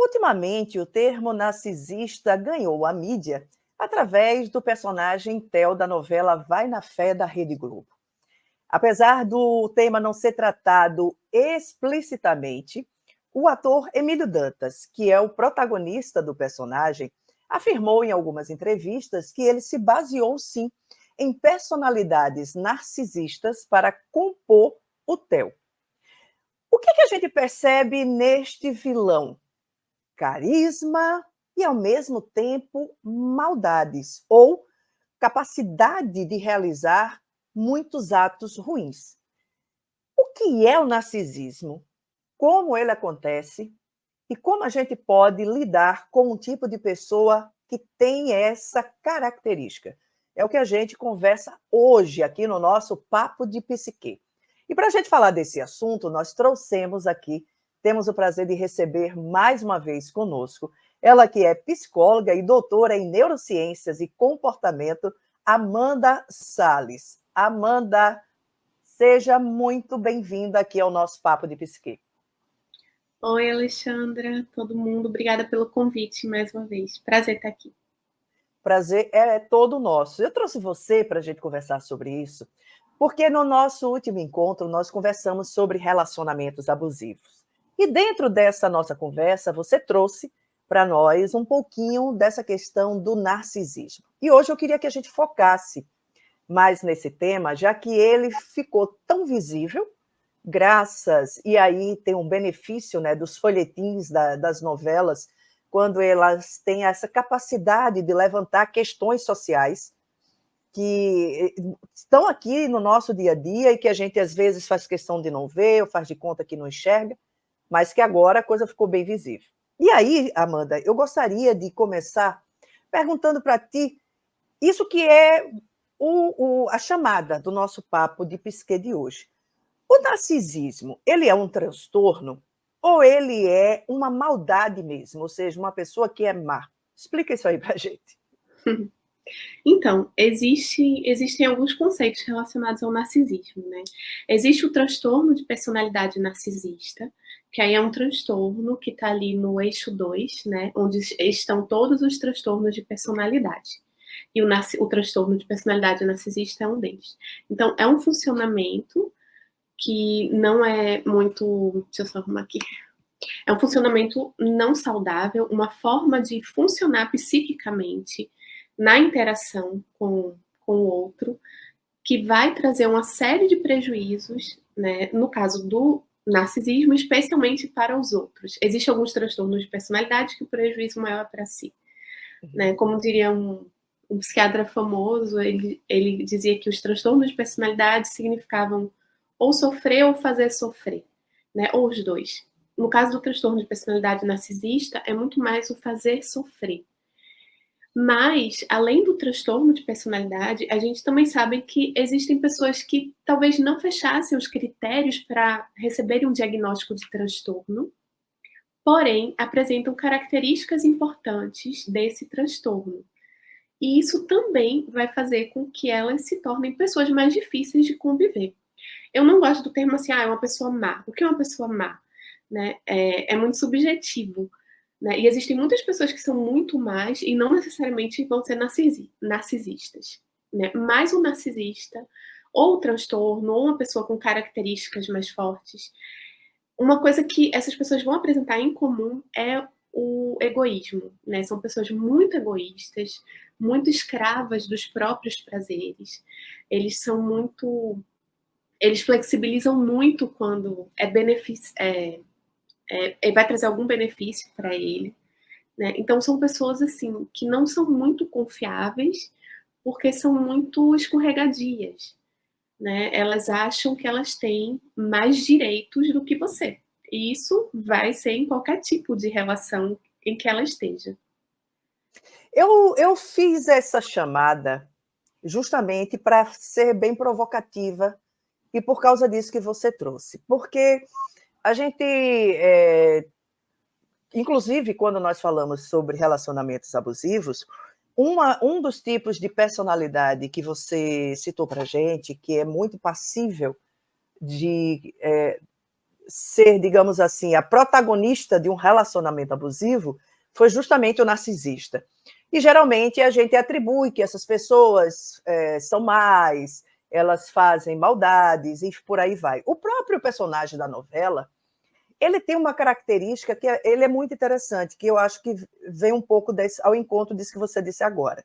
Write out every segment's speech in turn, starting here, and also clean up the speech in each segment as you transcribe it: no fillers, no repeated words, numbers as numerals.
Ultimamente, o termo narcisista ganhou a mídia através do personagem Theo da novela Vai na Fé da Rede Globo. Apesar do tema não ser tratado explicitamente, o ator Emílio Dantas, que é o protagonista do personagem, afirmou em algumas entrevistas que ele se baseou, sim, em personalidades narcisistas para compor o Theo. O que a gente percebe neste vilão? Carisma e, ao mesmo tempo, maldades ou capacidade de realizar muitos atos ruins. O que é o narcisismo? Como ele acontece? E como a gente pode lidar com um tipo de pessoa que tem essa característica? É o que a gente conversa hoje aqui no nosso Papo de Psique. E para a gente falar desse assunto, nós trouxemos aqui, temos o prazer de receber mais uma vez conosco, ela que é psicóloga e doutora em neurociências e comportamento, Amanda Sales. Amanda, seja muito bem-vinda aqui ao nosso Papo de Psique. Oi, Alexandra, todo mundo, obrigada pelo convite mais uma vez. Prazer estar aqui. Prazer é todo nosso. Eu trouxe você para a gente conversar sobre isso, porque no nosso último encontro nós conversamos sobre relacionamentos abusivos. E dentro dessa nossa conversa, você trouxe para nós um pouquinho dessa questão do narcisismo. E hoje eu queria que a gente focasse mais nesse tema, já que ele ficou tão visível, graças, e aí tem um benefício, né, dos folhetins das novelas, quando elas têm essa capacidade de levantar questões sociais que estão aqui no nosso dia a dia e que a gente às vezes faz questão de não ver, ou faz de conta que não enxerga, mas que agora a coisa ficou bem visível. E aí, Amanda, eu gostaria de começar perguntando para ti isso que é a chamada do nosso papo de psique de hoje. O narcisismo, ele é um transtorno ou ele é uma maldade mesmo, ou seja, uma pessoa que é má? Explica isso aí para a gente. Então, existem alguns conceitos relacionados ao narcisismo, né? Existe o transtorno de personalidade narcisista, que aí é um transtorno que está ali no eixo 2, né? Onde estão todos os transtornos de personalidade. E o transtorno de personalidade narcisista é um deles. Então, é um funcionamento que não é muito. Deixa eu só arrumar aqui. É um funcionamento não saudável, uma forma de funcionar psiquicamente na interação com o outro, que vai trazer uma série de prejuízos, né, no caso do narcisismo, especialmente para os outros. Existem alguns transtornos de personalidade que o prejuízo maior é para si. Né? Como diria um psiquiatra famoso, ele dizia que os transtornos de personalidade significavam ou sofrer ou fazer sofrer, né? Ou os dois. No caso do transtorno de personalidade narcisista, é muito mais o fazer sofrer. Mas, além do transtorno de personalidade, a gente também sabe que existem pessoas que talvez não fechassem os critérios para receberem um diagnóstico de transtorno, porém apresentam características importantes desse transtorno. E isso também vai fazer com que elas se tornem pessoas mais difíceis de conviver. Eu não gosto do termo assim, é uma pessoa má. O que é uma pessoa má? Né? É muito subjetivo. Né? E existem muitas pessoas que são muito más e não necessariamente vão ser narcisistas. Né? Mas o narcisista, ou o transtorno, ou uma pessoa com características mais fortes, uma coisa que essas pessoas vão apresentar em comum é o egoísmo. Né? São pessoas muito egoístas, muito escravas dos próprios prazeres. Eles são muito. Eles flexibilizam muito quando vai trazer algum benefício para ele. Né? Então, são pessoas assim que não são muito confiáveis porque são muito escorregadias. Né? Elas acham que elas têm mais direitos do que você. E isso vai ser em qualquer tipo de relação em que ela esteja. Eu fiz essa chamada justamente para ser bem provocativa e por causa disso que você trouxe. Porque a gente, inclusive, quando nós falamos sobre relacionamentos abusivos, um dos tipos de personalidade que você citou para a gente, que é muito passível de ser, digamos assim, a protagonista de um relacionamento abusivo foi justamente o narcisista. E geralmente a gente atribui que essas pessoas são más, elas fazem maldades e por aí vai. O próprio personagem da novela, ele tem uma característica que ele é muito interessante, que eu acho que vem um pouco ao encontro disso que você disse agora.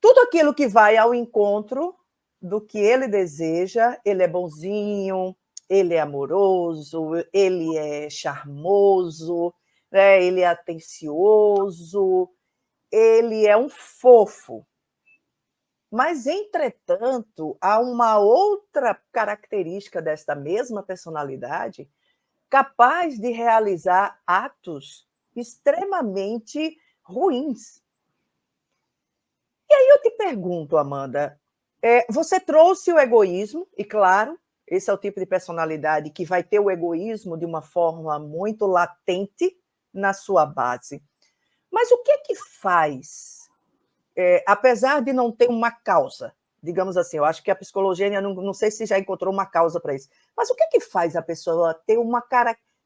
Tudo aquilo que vai ao encontro do que ele deseja, ele é bonzinho, ele é amoroso, ele é charmoso, né? Ele é atencioso, ele é um fofo. Mas, entretanto, há uma outra característica desta mesma personalidade capaz de realizar atos extremamente ruins. E aí eu te pergunto, Amanda, você trouxe o egoísmo, e claro, esse é o tipo de personalidade que vai ter o egoísmo de uma forma muito latente na sua base. Mas o que é que faz, apesar de não ter uma causa, digamos assim, eu acho que a psicologia, não sei se já encontrou uma causa para isso, mas o que é que faz a pessoa ter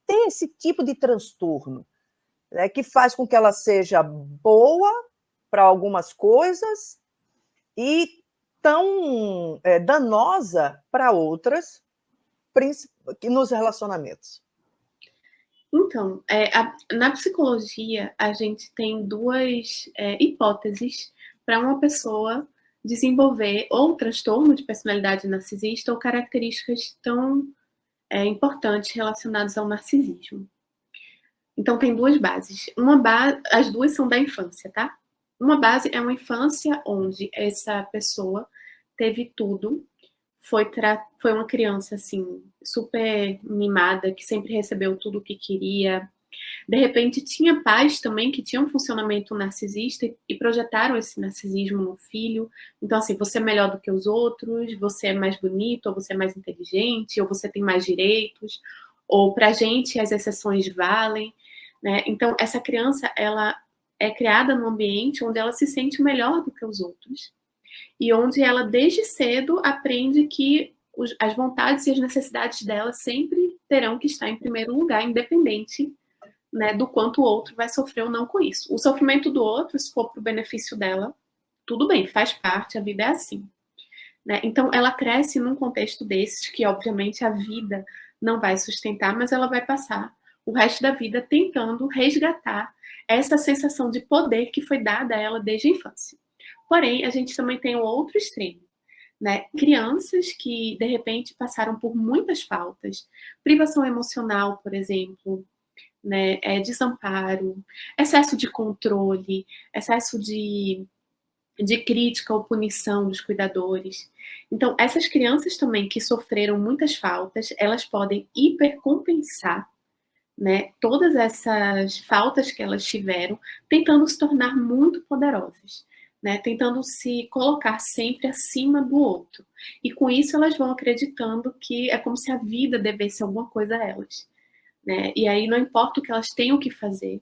ter esse tipo de transtorno, né, que faz com que ela seja boa para algumas coisas e tão danosa para outras, nos relacionamentos? Então, na psicologia, a gente tem duas hipóteses para uma pessoa desenvolver ou transtorno de personalidade narcisista ou características tão importantes relacionadas ao narcisismo. Então, tem duas bases. As duas são da infância, tá? Uma base é uma infância onde essa pessoa teve tudo, foi uma criança, assim, super mimada, que sempre recebeu tudo o que queria. De repente, tinha pais também que tinham um funcionamento narcisista e projetaram esse narcisismo no filho. Então, assim, você é melhor do que os outros, você é mais bonito, ou você é mais inteligente, ou você tem mais direitos, ou pra gente as exceções valem, né? Então, essa criança, ela é criada num ambiente onde ela se sente melhor do que os outros e onde ela, desde cedo, aprende que as vontades e as necessidades dela sempre terão que estar em primeiro lugar, independente, né, do quanto o outro vai sofrer ou não com isso. O sofrimento do outro, se for para o benefício dela, tudo bem, faz parte, a vida é assim. Né? Então, ela cresce num contexto desses que, obviamente, a vida não vai sustentar, mas ela vai passar o resto da vida tentando resgatar essa sensação de poder que foi dada a ela desde a infância. Porém, a gente também tem o outro extremo, né? Crianças que, de repente, passaram por muitas faltas, privação emocional, por exemplo, né? Desamparo, excesso de controle, excesso de crítica ou punição dos cuidadores. Então, essas crianças também que sofreram muitas faltas, elas podem hipercompensar, né, todas essas faltas que elas tiveram, tentando se tornar muito poderosas, né, tentando se colocar sempre acima do outro. E com isso elas vão acreditando que é como se a vida devesse alguma coisa a elas, né? E aí não importa o que elas tenham que fazer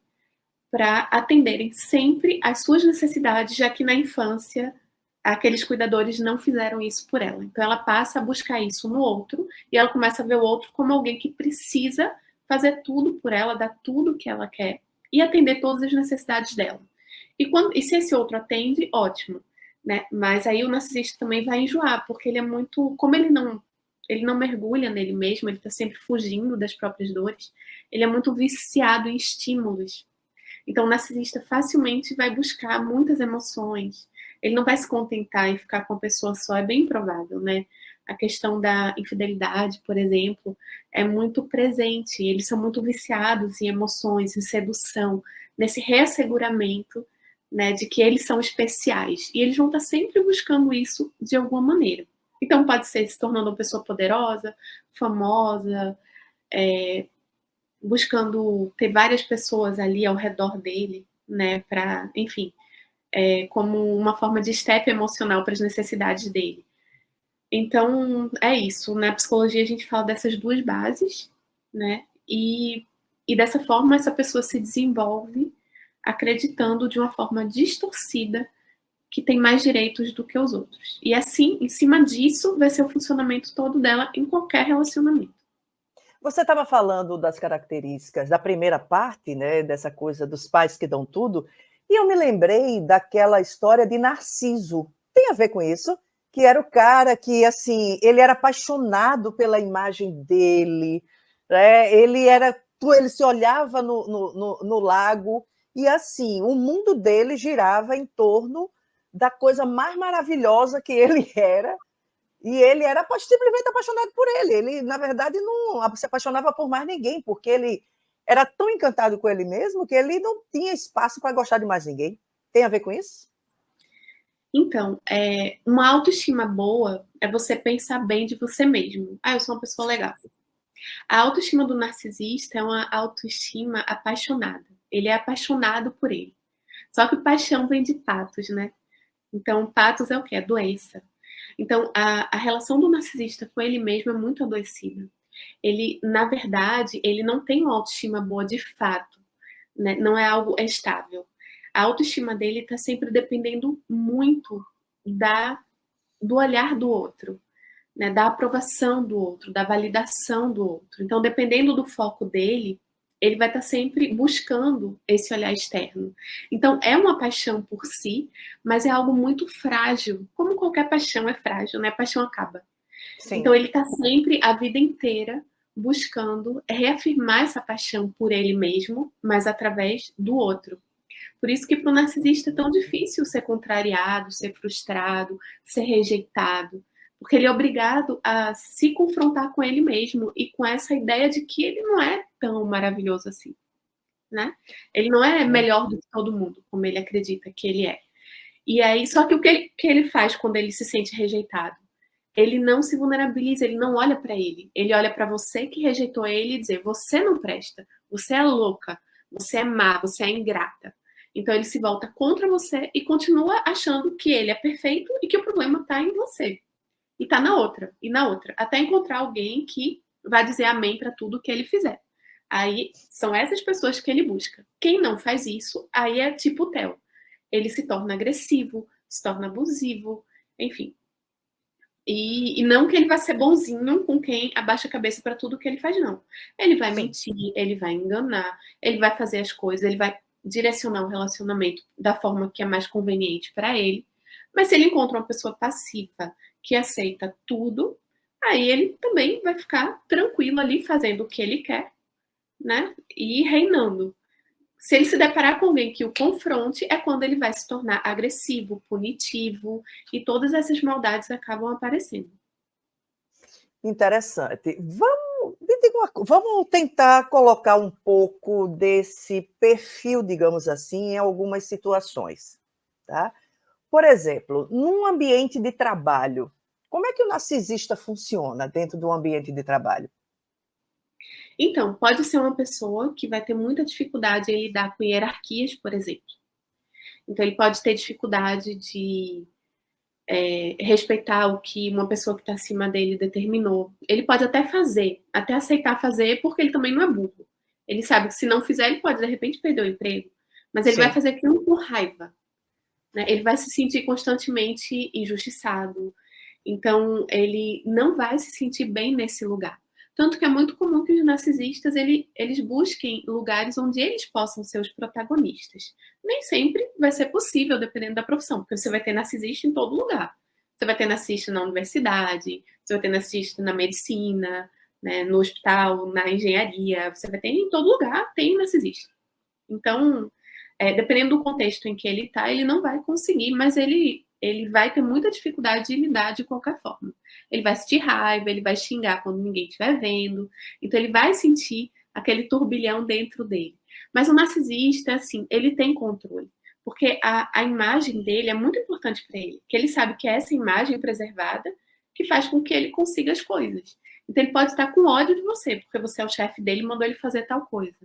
para atenderem sempre às suas necessidades, já que na infância aqueles cuidadores não fizeram isso por ela. Então ela passa a buscar isso no outro e ela começa a ver o outro como alguém que precisa fazer tudo por ela, dar tudo o que ela quer e atender todas as necessidades dela. E se esse outro atende, ótimo, né? Mas aí o narcisista também vai enjoar, porque ele é muito, como ele não mergulha nele mesmo, ele está sempre fugindo das próprias dores, ele é muito viciado em estímulos. Então, o narcisista facilmente vai buscar muitas emoções. Ele não vai se contentar em ficar com uma pessoa só, é bem provável, né? A questão da infidelidade, por exemplo, é muito presente. Eles são muito viciados em emoções, em sedução, nesse reasseguramento, né, de que eles são especiais. E eles vão estar sempre buscando isso de alguma maneira. Então, pode ser se tornando uma pessoa poderosa, famosa, buscando ter várias pessoas ali ao redor dele, né, para, enfim, como uma forma de estepe emocional para as necessidades dele. Então, é isso. Na psicologia a gente fala dessas duas bases, né, e dessa forma essa pessoa se desenvolve acreditando de uma forma distorcida que tem mais direitos do que os outros. E assim, em cima disso, vai ser o funcionamento todo dela em qualquer relacionamento. Você estava falando das características da primeira parte, né, dessa coisa dos pais que dão tudo, e eu me lembrei daquela história de Narciso. Tem a ver com isso? Que era o cara que, assim, ele era apaixonado pela imagem dele, né? Ele se olhava no lago e, assim, o mundo dele girava em torno da coisa mais maravilhosa que ele era, e ele era simplesmente apaixonado por ele. Ele, na verdade, não se apaixonava por mais ninguém, porque ele era tão encantado com ele mesmo que ele não tinha espaço para gostar de mais ninguém. Tem a ver com isso? Então, uma autoestima boa é você pensar bem de você mesmo. Ah, eu sou uma pessoa legal. A autoestima do narcisista é uma autoestima apaixonada. Ele é apaixonado por ele. Só que paixão vem de patos, né? Então, patos é o quê? É doença. Então, a relação do narcisista com ele mesmo é muito adoecida. Ele, na verdade, ele não tem uma autoestima boa de fato, né? Não é algo estável. A autoestima dele está sempre dependendo muito do olhar do outro, né? Da aprovação do outro, da validação do outro. Então, dependendo do foco dele, ele vai estar sempre buscando esse olhar externo. Então, é uma paixão por si, mas é algo muito frágil. Como qualquer paixão é frágil, né? A paixão acaba. Sim. Então, ele está sempre, a vida inteira, buscando reafirmar essa paixão por ele mesmo, mas através do outro. Por isso que para o narcisista é tão difícil ser contrariado, ser frustrado, ser rejeitado, porque ele é obrigado a se confrontar com ele mesmo e com essa ideia de que ele não é tão maravilhoso assim, né? Ele não é melhor do que todo mundo, como ele acredita que ele é. E aí, só que o que ele faz quando ele se sente rejeitado? Ele não se vulnerabiliza, ele não olha para ele. Ele olha para você que rejeitou ele e dizer: você não presta, você é louca, você é má, você é ingrata. Então ele se volta contra você e continua achando que ele é perfeito e que o problema está em você. E está na outra, e na outra. Até encontrar alguém que vai dizer amém para tudo que ele fizer. Aí são essas pessoas que ele busca. Quem não faz isso, aí é tipo o Theo. Ele se torna agressivo, se torna abusivo, enfim. E não que ele vai ser bonzinho com quem abaixa a cabeça para tudo que ele faz, não. Ele vai Sim. mentir, ele vai enganar, ele vai fazer as coisas, ele vai direcionar o relacionamento da forma que é mais conveniente para ele. Mas se ele encontra uma pessoa passiva que aceita tudo, aí ele também vai ficar tranquilo ali fazendo o que ele quer, né? E reinando. Se ele se deparar com alguém que o confronte, é quando ele vai se tornar agressivo, punitivo, e todas essas maldades acabam aparecendo. Interessante. Vamos tentar colocar um pouco desse perfil, digamos assim, em algumas situações, tá? Por exemplo, num ambiente de trabalho, como é que o narcisista funciona dentro do ambiente de trabalho? Então, pode ser uma pessoa que vai ter muita dificuldade em lidar com hierarquias, por exemplo. Então, ele pode ter dificuldade de respeitar o que uma pessoa que está acima dele determinou. Ele pode até fazer, até aceitar fazer, porque ele também não é burro. Ele sabe que se não fizer, ele pode, de repente, perder o emprego. Mas ele vai Sim. fazer aquilo por raiva. Né? Ele vai se sentir constantemente injustiçado. Então, ele não vai se sentir bem nesse lugar. Tanto que é muito comum que os narcisistas eles busquem lugares onde eles possam ser os protagonistas. Nem sempre vai ser possível, dependendo da profissão, porque você vai ter narcisista em todo lugar. Você vai ter narcisista na universidade, você vai ter narcisista na medicina, né, no hospital, na engenharia, você vai ter em todo lugar, tem narcisista. Então, dependendo do contexto em que ele está, ele não vai conseguir, mas ele vai ter muita dificuldade de lidar de qualquer forma. Ele vai sentir raiva, ele vai xingar quando ninguém estiver vendo, então ele vai sentir aquele turbilhão dentro dele. Mas o narcisista, assim, ele tem controle, porque a imagem dele é muito importante para ele, que ele sabe que é essa imagem preservada que faz com que ele consiga as coisas. Então ele pode estar com ódio de você, porque você é o chefe dele e mandou ele fazer tal coisa,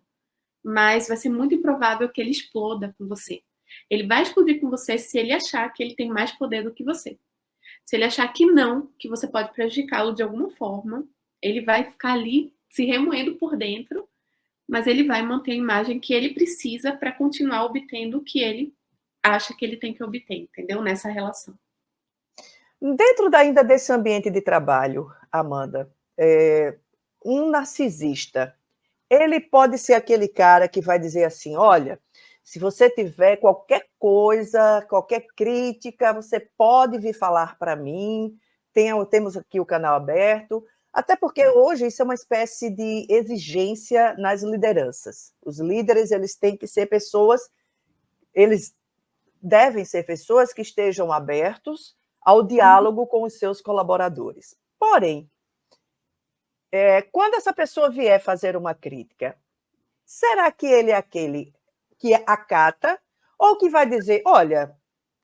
mas vai ser muito improvável que ele exploda com você. Ele vai explodir com você se ele achar que ele tem mais poder do que você. Se ele achar que não, que você pode prejudicá-lo de alguma forma, ele vai ficar ali se remoendo por dentro, mas ele vai manter a imagem que ele precisa para continuar obtendo o que ele acha que ele tem que obter, entendeu? Nessa relação. Dentro ainda desse ambiente de trabalho, Amanda, um narcisista, ele pode ser aquele cara que vai dizer assim: olha, se você tiver qualquer coisa, qualquer crítica, você pode vir falar para mim, temos aqui o canal aberto, até porque hoje isso é uma espécie de exigência nas lideranças. Os líderes, eles têm que ser pessoas, eles devem ser pessoas que estejam abertos ao diálogo com os seus colaboradores. Porém, quando essa pessoa vier fazer uma crítica, será que ele é aquele que acata ou que vai dizer: olha,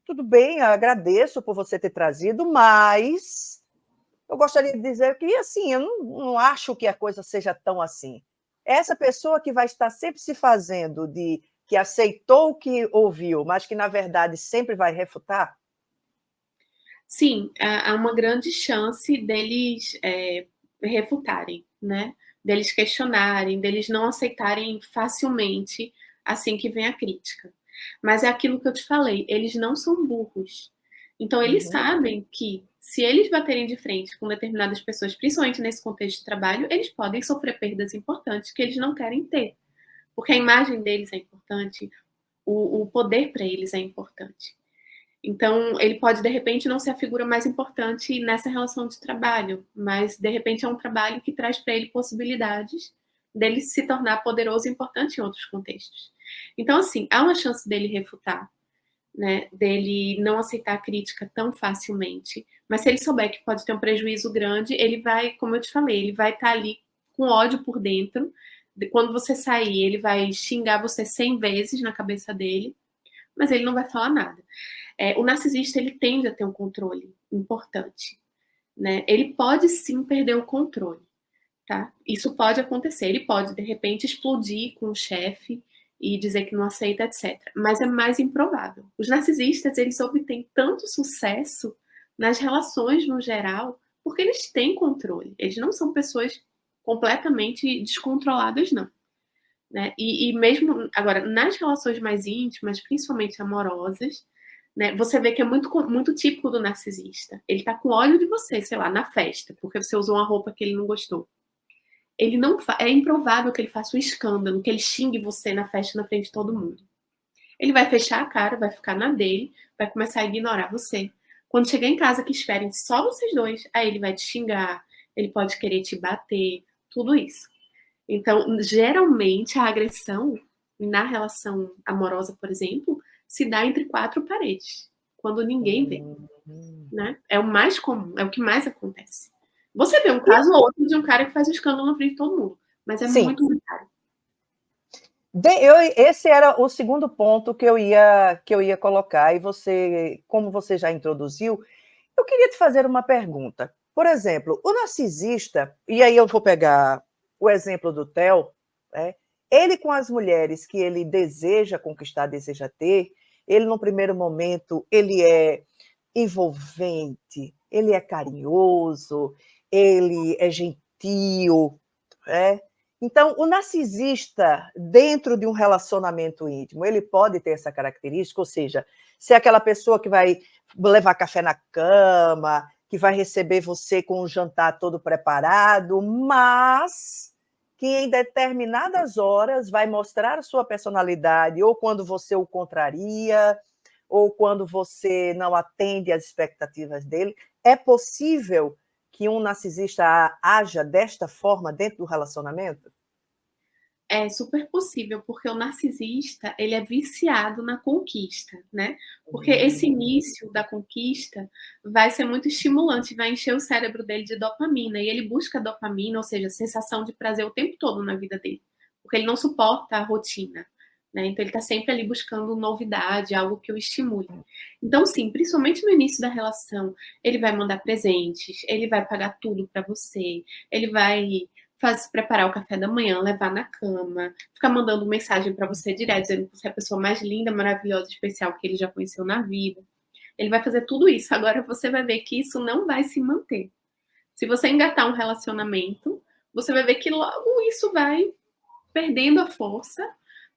tudo bem, agradeço por você ter trazido, mas eu gostaria de dizer que, assim, eu não acho que a coisa seja tão assim. Essa pessoa que vai estar sempre se fazendo de que aceitou o que ouviu, mas que, na verdade, sempre vai refutar? Sim, há uma grande chance deles refutarem, né? Deles questionarem, deles não aceitarem facilmente assim que vem a crítica. Mas é aquilo que eu te falei, eles não são burros. Então, eles Uhum. sabem que se eles baterem de frente com determinadas pessoas, principalmente nesse contexto de trabalho, eles podem sofrer perdas importantes que eles não querem ter. Porque a imagem deles é importante, o poder para eles é importante. Então, ele pode, de repente, não ser a figura mais importante nessa relação de trabalho, mas, de repente, é um trabalho que traz para ele possibilidades dele se tornar poderoso e importante em outros contextos. Então, assim, há uma chance dele refutar, né, dele não aceitar a crítica tão facilmente, mas se ele souber que pode ter um prejuízo grande, ele vai, como eu te falei, ele vai estar ali com ódio por dentro. Quando você sair, ele vai xingar você 100 vezes na cabeça dele, mas ele não vai falar nada. O narcisista, ele tende a ter um controle importante, né? Ele pode sim perder o controle, tá? Isso pode acontecer. Ele pode, de repente, explodir com o chefe e dizer que não aceita, etc. Mas é mais improvável. Os narcisistas, eles obtêm tanto sucesso nas relações no geral porque eles têm controle. Eles não são pessoas completamente descontroladas, não. Né? E mesmo agora, nas relações mais íntimas, principalmente amorosas, né, você vê que é muito típico do narcisista. Ele tá com ódio de você, sei lá, na festa, porque você usou uma roupa que ele não gostou. Ele não é improvável que ele faça um escândalo, que ele xingue você na festa na frente de todo mundo. Ele vai fechar a cara, vai ficar na dele, vai começar a ignorar você. Quando chegar em casa que esperem só vocês dois, aí ele vai te xingar, ele pode querer te bater, tudo isso. Então, geralmente, a agressão na relação amorosa, por exemplo, se dá entre quatro paredes, quando ninguém vê, Hum. né? É o mais comum, é o que mais acontece. Você vê um E caso ou outro de um cara que faz um escândalo na frente de todo mundo, mas é sim, muito raro. esse era o segundo ponto que eu ia colocar, e você, como você já introduziu, eu queria te fazer uma pergunta. Por exemplo, o narcisista, e aí eu vou pegar o exemplo do Theo, né? Ele com as mulheres que ele deseja conquistar, deseja ter, ele no primeiro momento, ele é envolvente, ele é carinhoso, ele é gentil, né? Então, o narcisista, dentro de um relacionamento íntimo, ele pode ter essa característica, ou seja, ser aquela pessoa que vai levar café na cama, que vai receber você com o jantar todo preparado, mas que em determinadas horas vai mostrar a sua personalidade, ou quando você o contraria, ou quando você não atende às expectativas dele. É possível que um narcisista haja desta forma dentro do relacionamento? É super possível, porque o narcisista, ele é viciado na conquista, né? Porque esse Hum. início da conquista vai ser muito estimulante, vai encher o cérebro dele de dopamina, e ele busca dopamina, ou seja, sensação de prazer o tempo todo na vida dele, porque ele não suporta a rotina, né? Então ele está sempre ali buscando novidade, algo que o estimule. Então, sim, principalmente no início da relação, ele vai mandar presentes, ele vai pagar tudo para você, ele vai preparar o café da manhã, levar na cama, ficar mandando mensagem para você direto, dizendo que você é a pessoa mais linda, maravilhosa, especial que ele já conheceu na vida. Ele vai fazer tudo isso. Agora você vai ver que isso não vai se manter. Se você engatar um relacionamento, você vai ver que logo isso vai perdendo a força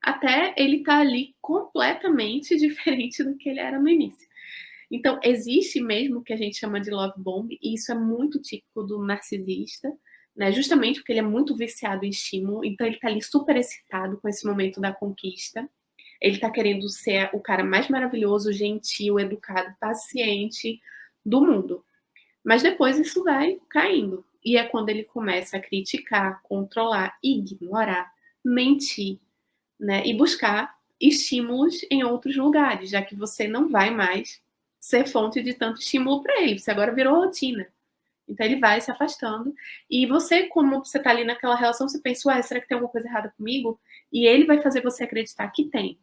até ele estar ali completamente diferente do que ele era no início. Então, existe mesmo o que a gente chama de love bomb, e isso é muito típico do narcisista, né? Justamente porque ele é muito viciado em estímulo, então ele tá ali super excitado com esse momento da conquista. Ele tá querendo ser o cara mais maravilhoso, gentil, educado, paciente do mundo. Mas depois isso vai caindo. E é quando ele começa a criticar, controlar, ignorar, mentir, né? E buscar estímulos em outros lugares, já que você não vai mais ser fonte de tanto estímulo para ele. Você agora virou rotina. Então ele vai se afastando. E você, como você tá ali naquela relação, você pensa, ué, será que tem alguma coisa errada comigo? E ele vai fazer você acreditar que tem.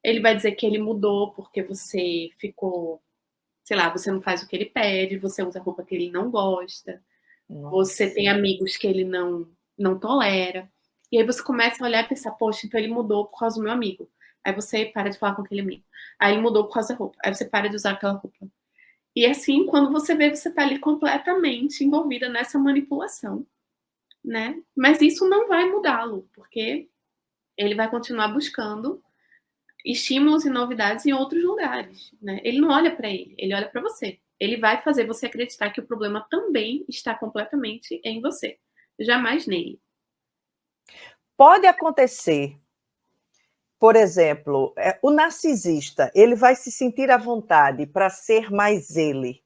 Ele vai dizer que ele mudou porque você ficou, sei lá, você não faz o que ele pede, você usa roupa que ele não gosta, você Nossa. tem amigos que ele não tolera. E aí você começa a olhar e pensar, poxa, então ele mudou por causa do meu amigo. Aí você para de falar com aquele amigo. Aí ele mudou por causa da roupa. Aí você para de usar aquela roupa. E assim, quando você vê, você tá ali completamente envolvida nessa manipulação, né? Mas isso não vai mudá-lo, porque ele vai continuar buscando estímulos e novidades em outros lugares, né? Ele não olha para ele, ele olha para você. Ele vai fazer você acreditar que o problema também está completamente em você, jamais nele. Pode acontecer, por exemplo, o narcisista, ele vai se sentir à vontade para ser mais ele.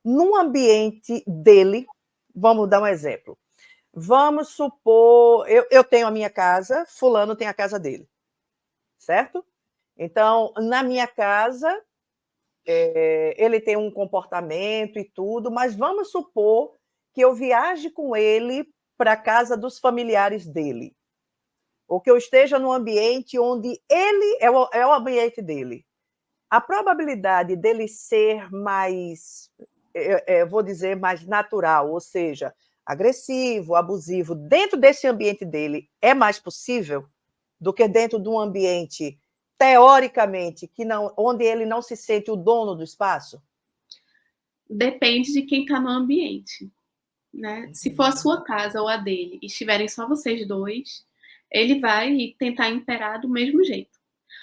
Num ambiente dele, vamos dar um exemplo. Vamos supor, eu tenho a minha casa, fulano tem a casa dele, certo? Então, na minha casa, ele tem um comportamento e tudo, mas vamos supor que eu viaje com ele para a casa dos familiares dele, ou que eu esteja num ambiente onde ele é o ambiente dele. A probabilidade dele ser mais, vou dizer, mais natural, ou seja, agressivo, abusivo, dentro desse ambiente dele, é mais possível do que dentro de um ambiente, teoricamente, que não, onde ele não se sente o dono do espaço? Depende de quem está no ambiente, né? Se for a sua casa ou a dele e estiverem só vocês dois, ele vai tentar imperar do mesmo jeito.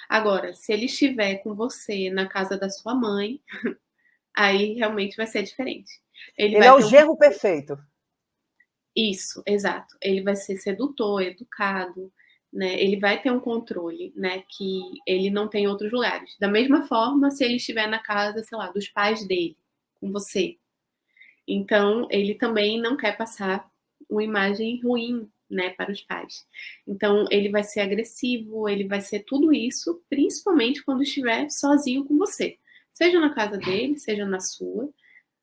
Agora, se ele estiver com você na casa da sua mãe, aí realmente vai ser diferente. Ele Ele é vai o ter um genro perfeito. Isso, exato. Ele vai ser sedutor, educado, né? Ele vai ter um controle, né? Que ele não tem em outros lugares. Da mesma forma, se ele estiver na casa, sei lá, dos pais dele, com você. Então, ele também não quer passar uma imagem ruim, né, para os pais. Então, ele vai ser agressivo, ele vai ser tudo isso, principalmente quando estiver sozinho com você. Seja na casa dele, seja na sua,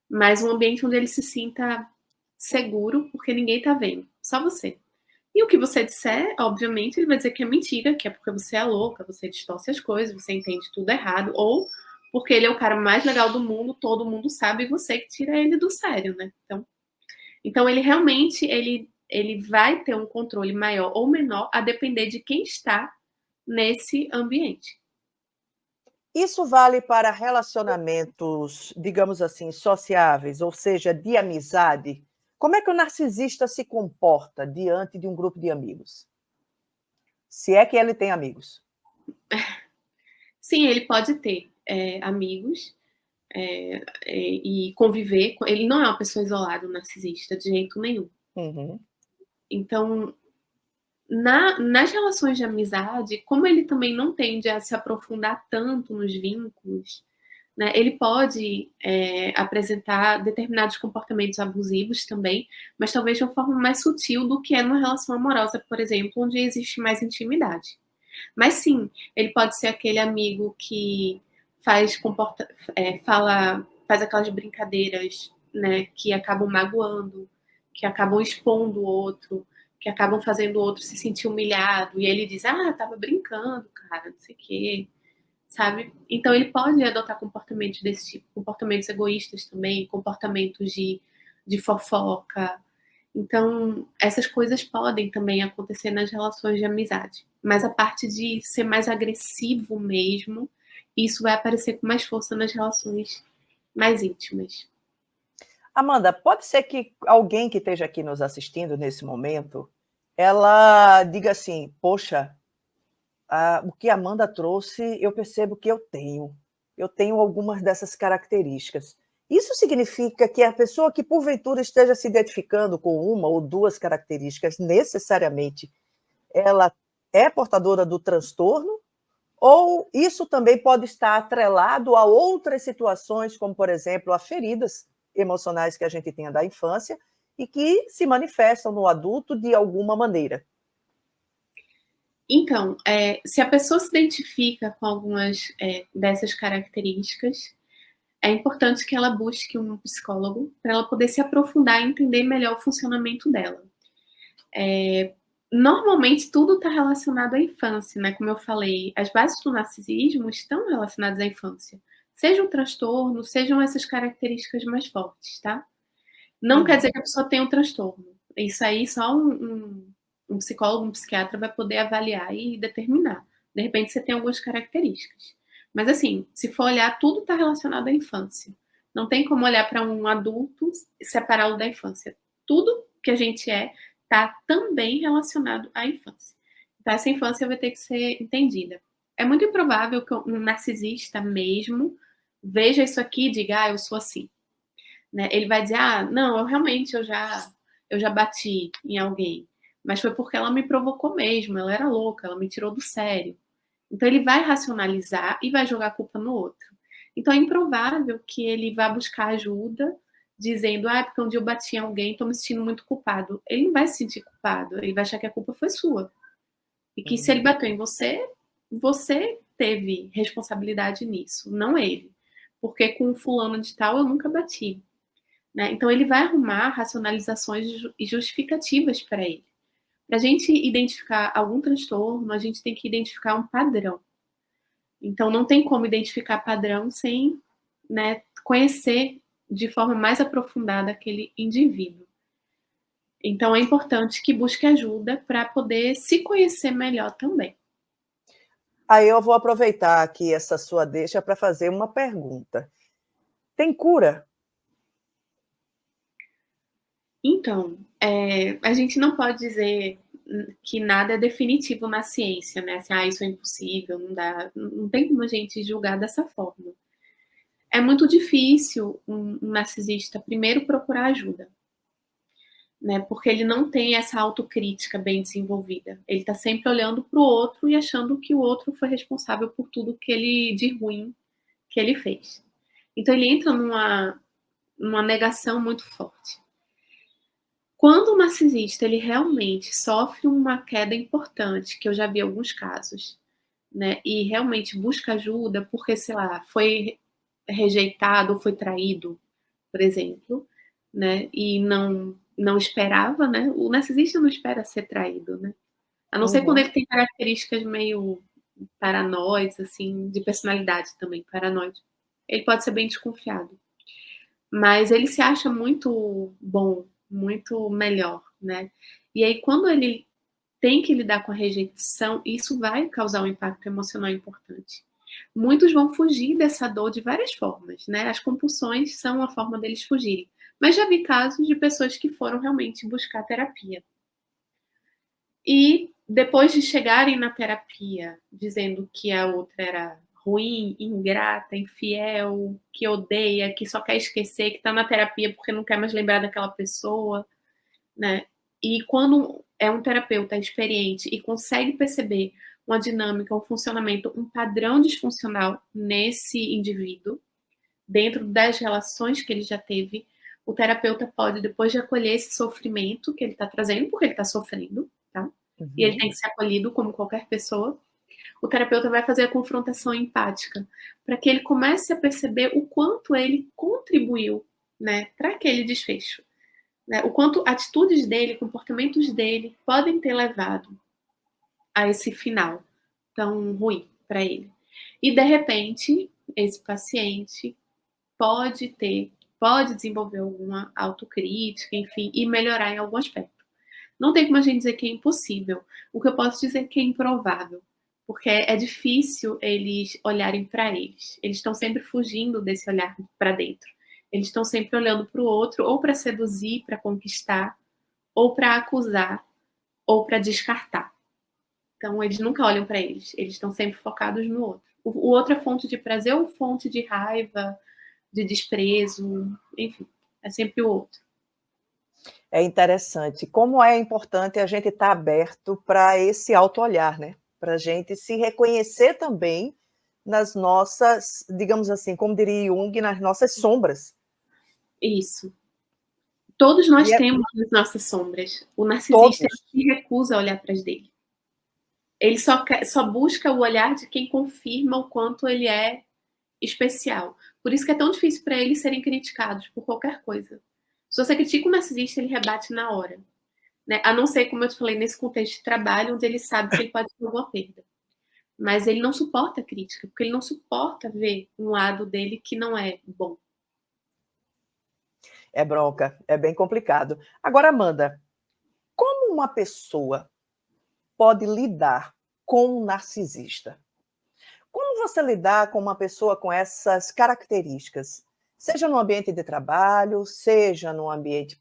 mas um ambiente onde ele se sinta seguro, porque ninguém tá vendo, só você. E o que você disser, obviamente, ele vai dizer que é mentira, que é porque você é louca, você distorce as coisas, você entende tudo errado, ou porque ele é o cara mais legal do mundo, todo mundo sabe, e você que tira ele do sério, né? Então ele realmente, ele vai ter um controle maior ou menor a depender de quem está nesse ambiente. Isso vale para relacionamentos, digamos assim, sociáveis, ou seja, de amizade? Como é que o narcisista se comporta diante de um grupo de amigos? Se é que ele tem amigos. Sim, ele pode ter amigos, e conviver. Ele não é uma pessoa isolada, um narcisista, de jeito nenhum. Uhum. Então, nas relações de amizade, como ele também não tende a se aprofundar tanto nos vínculos, né, ele pode apresentar determinados comportamentos abusivos também, mas talvez de uma forma mais sutil do que é numa relação amorosa, por exemplo, onde existe mais intimidade. Mas sim, ele pode ser aquele amigo que faz aquelas brincadeiras, né, que acabam magoando, que acabam expondo o outro, que acabam fazendo o outro se sentir humilhado, e ele diz, tava brincando, cara, não sei o quê, sabe? Então ele pode adotar comportamentos desse tipo, comportamentos egoístas também, comportamentos de fofoca. Então, essas coisas podem também acontecer nas relações de amizade. Mas a parte de ser mais agressivo mesmo, isso vai aparecer com mais força nas relações mais íntimas. Amanda, pode ser que alguém que esteja aqui nos assistindo nesse momento, ela diga assim: poxa, o que a Amanda trouxe, eu percebo que eu tenho. Eu tenho algumas dessas características. Isso significa que a pessoa que porventura esteja se identificando com uma ou duas características, necessariamente, ela é portadora do transtorno? Ou isso também pode estar atrelado a outras situações, como, por exemplo, a feridas emocionais que a gente tenha da infância e que se manifestam no adulto de alguma maneira? Então, se a pessoa se identifica com algumas dessas características, é importante que ela busque um psicólogo para ela poder se aprofundar e entender melhor o funcionamento dela. Normalmente tudo está relacionado à infância, né? Como eu falei, as bases do narcisismo estão relacionadas à infância. Seja o transtorno, sejam essas características mais fortes, tá? Não quer dizer que a pessoa tenha um transtorno. Isso aí só um psicólogo, um psiquiatra vai poder avaliar e determinar. De repente você tem algumas características. Mas assim, se for olhar, tudo está relacionado à infância. Não tem como olhar para um adulto e separá-lo da infância. Tudo que a gente está também relacionado à infância. Então essa infância vai ter que ser entendida. É muito improvável que um narcisista mesmo veja isso aqui e diga, eu sou assim. Né? Ele vai dizer, não, eu já bati em alguém, mas foi porque ela me provocou mesmo, ela era louca, ela me tirou do sério. Então ele vai racionalizar e vai jogar a culpa no outro. Então é improvável que ele vá buscar ajuda dizendo, porque um dia eu bati em alguém, estou me sentindo muito culpado. Ele não vai se sentir culpado, ele vai achar que a culpa foi sua. E que se ele bateu em você, você teve responsabilidade nisso, não ele. Porque com fulano de tal eu nunca bati. Né? Então, ele vai arrumar racionalizações e justificativas para ele. Para a gente identificar algum transtorno, a gente tem que identificar um padrão. Então, não tem como identificar padrão sem, né, conhecer de forma mais aprofundada aquele indivíduo. Então, é importante que busque ajuda para poder se conhecer melhor também. Aí eu vou aproveitar aqui essa sua deixa para fazer uma pergunta. Tem cura? Então, a gente não pode dizer que nada é definitivo na ciência, né? Assim, isso é impossível, não dá, não tem como a gente julgar dessa forma. É muito difícil um narcisista primeiro procurar ajuda, né? Porque ele não tem essa autocrítica bem desenvolvida. Ele está sempre olhando para o outro e achando que o outro foi responsável por tudo que ele de ruim que ele fez. Então ele entra numa negação muito forte. Quando o narcisista ele realmente sofre uma queda importante, que eu já vi alguns casos, né, e realmente busca ajuda porque, sei lá, foi rejeitado ou foi traído, por exemplo, né, e não esperava, né, o narcisista não espera ser traído, né, a não ser quando ele tem características meio paranoides, assim, de personalidade também, paranoide. Ele pode ser bem desconfiado. Mas ele se acha muito bom, muito melhor, né? E aí, quando ele tem que lidar com a rejeição, isso vai causar um impacto emocional importante. Muitos vão fugir dessa dor de várias formas, né? As compulsões são a forma deles fugirem. Mas já vi casos de pessoas que foram realmente buscar terapia. E depois de chegarem na terapia dizendo que a outra era ruim, ingrata, infiel, que odeia, que só quer esquecer, que está na terapia porque não quer mais lembrar daquela pessoa, né? E quando é um terapeuta experiente e consegue perceber uma dinâmica, um funcionamento, um padrão disfuncional nesse indivíduo, dentro das relações que ele já teve, o terapeuta pode, depois de acolher esse sofrimento que ele está trazendo, porque ele está sofrendo, tá? E ele tem que ser acolhido como qualquer pessoa, o terapeuta vai fazer a confrontação empática, para que ele comece a perceber o quanto ele contribuiu, né, para aquele desfecho. Né, o quanto atitudes dele, comportamentos dele podem ter levado a esse final tão ruim para ele. E, de repente, esse paciente pode desenvolver alguma autocrítica, enfim, e melhorar em algum aspecto. Não tem como a gente dizer que é impossível. O que eu posso dizer é que é improvável, porque é difícil eles olharem para eles. Eles estão sempre fugindo desse olhar para dentro. Eles estão sempre olhando para o outro, ou para seduzir, para conquistar, ou para acusar, ou para descartar. Então, eles nunca olham para eles. Eles estão sempre focados no outro. O outro é fonte de prazer ou fonte de raiva, de desprezo, enfim, é sempre o outro. É interessante. Como é importante a gente estar aberto para esse autoolhar, né? Para a gente se reconhecer também nas nossas, digamos assim, como diria Jung, nas nossas sombras. Isso. Todos E nós é temos as nossas sombras. O narcisista todos. se recusa a olhar para as dele. Ele só busca o olhar de quem confirma o quanto ele é especial. Por isso que é tão difícil para eles serem criticados por qualquer coisa. Se você critica um narcisista, ele rebate na hora. Né? A não ser, como eu te falei, nesse contexto de trabalho, onde ele sabe que ele pode ter alguma perda. Mas ele não suporta a crítica, porque ele não suporta ver um lado dele que não é bom. É bronca, é bem complicado. Agora, Amanda, como uma pessoa pode lidar com um narcisista? Como você lidar com uma pessoa com essas características? Seja no ambiente de trabalho, seja no ambiente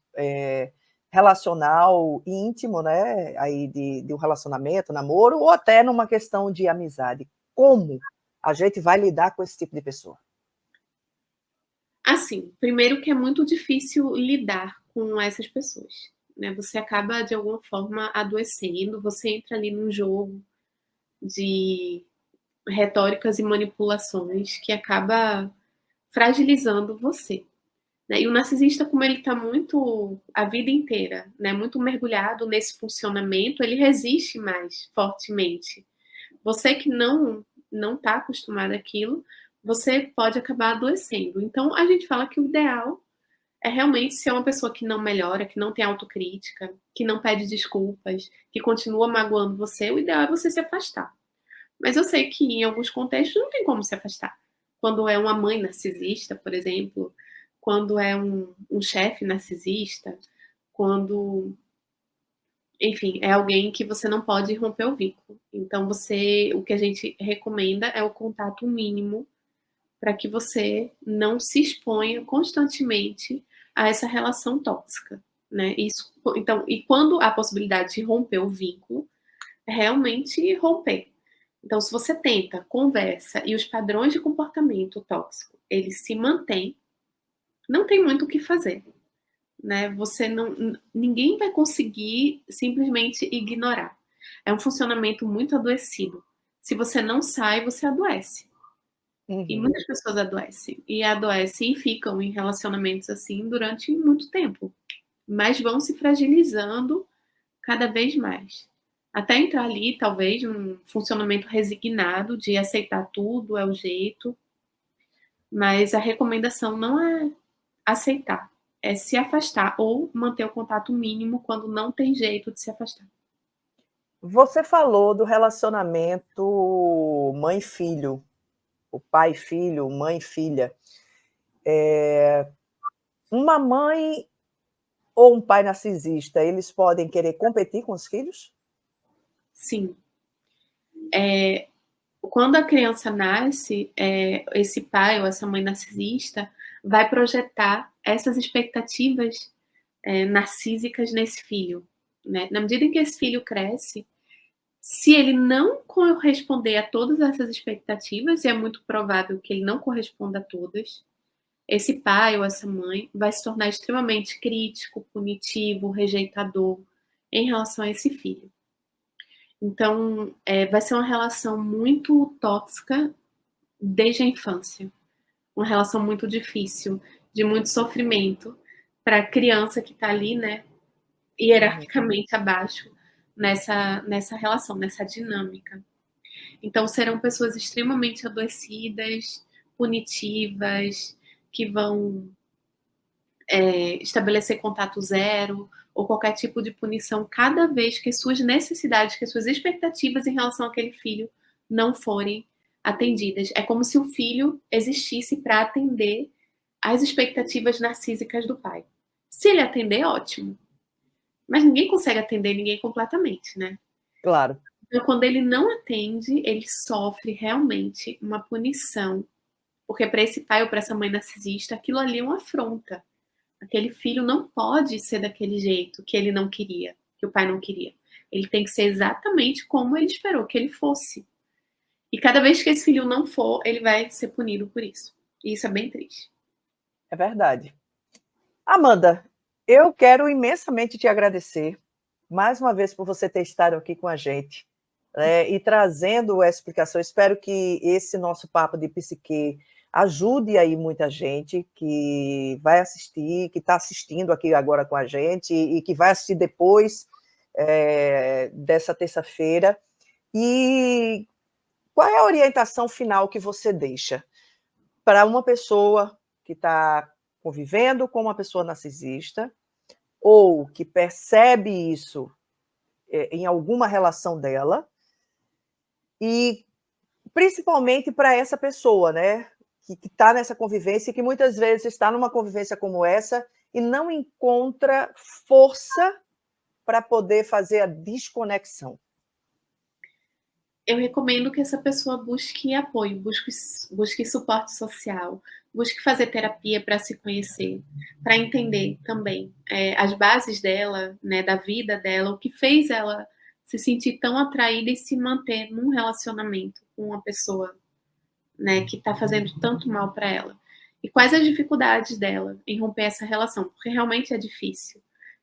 relacional íntimo, né? Aí de um relacionamento, namoro, ou até numa questão de amizade. Como a gente vai lidar com esse tipo de pessoa? Assim, primeiro que é muito difícil lidar com essas pessoas. Né? Você acaba, de alguma forma, adoecendo, você entra ali num jogo de retóricas e manipulações que acaba fragilizando você. Né? E o narcisista, como ele está muito a vida inteira, né, muito mergulhado nesse funcionamento, ele resiste mais fortemente. Você que não está acostumado àquilo, você pode acabar adoecendo. Então, a gente fala que o ideal é realmente ser uma pessoa que não melhora, que não tem autocrítica, que não pede desculpas, que continua magoando você. O ideal é você se afastar. Mas eu sei que em alguns contextos não tem como se afastar. Quando é uma mãe narcisista, por exemplo, quando é um chefe narcisista, quando, enfim, é alguém que você não pode romper o vínculo. Então, o que a gente recomenda é o contato mínimo para que você não se exponha constantemente a essa relação tóxica, né? Isso, então, e quando há a possibilidade de romper o vínculo, é realmente romper. Então, se você tenta, conversa e os padrões de comportamento tóxico, eles se mantêm, não tem muito o que fazer, né? Ninguém vai conseguir simplesmente ignorar. É um funcionamento muito adoecido. Se você não sai, você adoece. E Uhum. muitas pessoas adoecem e ficam em relacionamentos assim durante muito tempo, mas vão se fragilizando cada vez mais. Até entrar ali, talvez, num funcionamento resignado de aceitar tudo, é o jeito, mas a recomendação não é aceitar, é se afastar ou manter o contato mínimo quando não tem jeito de se afastar. Você falou do relacionamento mãe-filho, o pai-filho, mãe-filha. Uma mãe ou um pai narcisista, eles podem querer competir com os filhos? Sim. Quando a criança nasce, esse pai ou essa mãe narcisista vai projetar essas expectativas narcísicas nesse filho. Né? Na medida em que esse filho cresce, se ele não corresponder a todas essas expectativas, e é muito provável que ele não corresponda a todas, esse pai ou essa mãe vai se tornar extremamente crítico, punitivo, rejeitador em relação a esse filho. Então, vai ser uma relação muito tóxica desde a infância. Uma relação muito difícil, de muito sofrimento para a criança que está ali, né, Uhum. hierarquicamente abaixo nessa relação, nessa dinâmica. Então, serão pessoas extremamente adoecidas, punitivas, que vão estabelecer contato zero ou qualquer tipo de punição cada vez que suas necessidades, que suas expectativas em relação àquele filho não forem atendidas. É como se o filho existisse para atender às expectativas narcísicas do pai. Se ele atender, ótimo. Mas ninguém consegue atender ninguém completamente, né? Claro. Então, quando ele não atende, ele sofre realmente uma punição. Porque para esse pai ou para essa mãe narcisista, aquilo ali é uma afronta. Aquele filho não pode ser daquele jeito que ele não queria, que o pai não queria. Ele tem que ser exatamente como ele esperou que ele fosse. E cada vez que esse filho não for, ele vai ser punido por isso. E isso é bem triste. É verdade. Amanda, eu quero imensamente te agradecer, mais uma vez, por você ter estado aqui com a gente, né, e trazendo essa explicação. Espero que esse nosso papo de psique ajude aí muita gente que vai assistir, que está assistindo aqui agora com a gente e que vai assistir depois dessa terça-feira. E qual é a orientação final que você deixa para uma pessoa que está convivendo com uma pessoa narcisista ou que percebe isso em alguma relação dela, e principalmente para essa pessoa, né, que está nessa convivência e que muitas vezes está numa convivência como essa e não encontra força para poder fazer a desconexão? Eu recomendo que essa pessoa busque apoio, busque suporte social, busque fazer terapia para se conhecer, para entender também as bases dela, né, da vida dela, o que fez ela se sentir tão atraída e se manter num relacionamento com uma pessoa, né, que está fazendo tanto mal para ela. E quais as dificuldades dela em romper essa relação, porque realmente é difícil.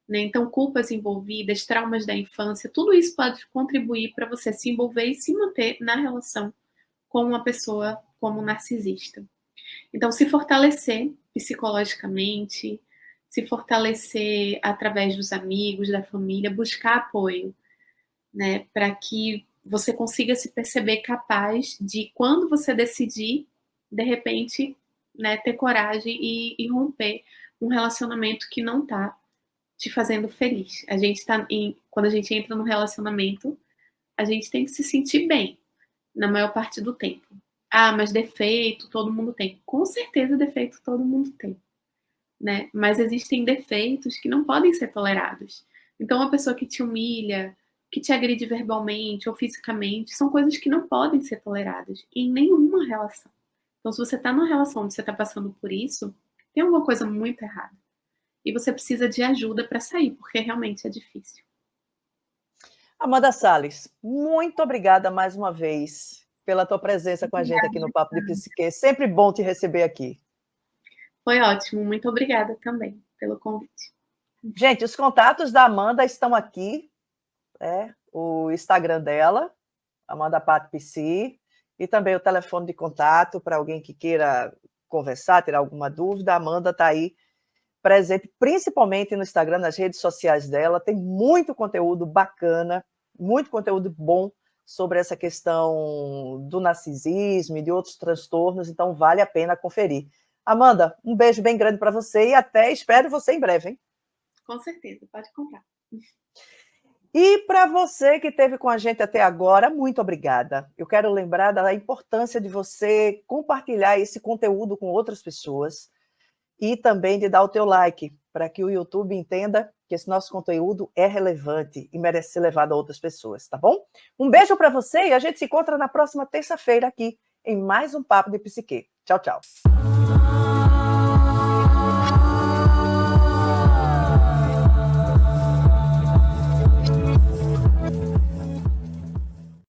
Né? Então, culpas envolvidas, traumas da infância, tudo isso pode contribuir para você se envolver e se manter na relação com uma pessoa como narcisista. Então, se fortalecer psicologicamente, se fortalecer através dos amigos, da família, buscar apoio, né? Para que você consiga se perceber capaz de, quando você decidir, de repente, né, ter coragem e romper um relacionamento que não está te fazendo feliz. Quando a gente entra no relacionamento, a gente tem que se sentir bem na maior parte do tempo. Ah, mas defeito todo mundo tem. Com certeza defeito todo mundo tem, né? Mas existem defeitos que não podem ser tolerados. Então, uma pessoa que te humilha, que te agride verbalmente ou fisicamente, são coisas que não podem ser toleradas em nenhuma relação. Então, se você está numa relação onde você está passando por isso, tem alguma coisa muito errada. E você precisa de ajuda para sair, porque realmente é difícil. Amanda Salles, muito obrigada mais uma vez pela tua presença com a gente aqui no Papo de Psique. Sempre bom te receber aqui. Foi ótimo, muito obrigada também pelo convite. Gente, os contatos da Amanda estão aqui, o Instagram dela, Amanda Pato Psi, e também o telefone de contato para alguém que queira conversar, ter alguma dúvida. A Amanda está aí presente, principalmente no Instagram, nas redes sociais dela. Tem muito conteúdo bacana, muito conteúdo bom sobre essa questão do narcisismo e de outros transtornos, então vale a pena conferir. Amanda, um beijo bem grande para você e até espero você em breve, hein? Com certeza, pode contar. E para você que esteve com a gente até agora, muito obrigada. Eu quero lembrar da importância de você compartilhar esse conteúdo com outras pessoas e também de dar o teu like, para que o YouTube entenda que esse nosso conteúdo é relevante e merece ser levado a outras pessoas, tá bom? Um beijo para você e a gente se encontra na próxima terça-feira aqui em mais um Papo de Psique. Tchau, tchau.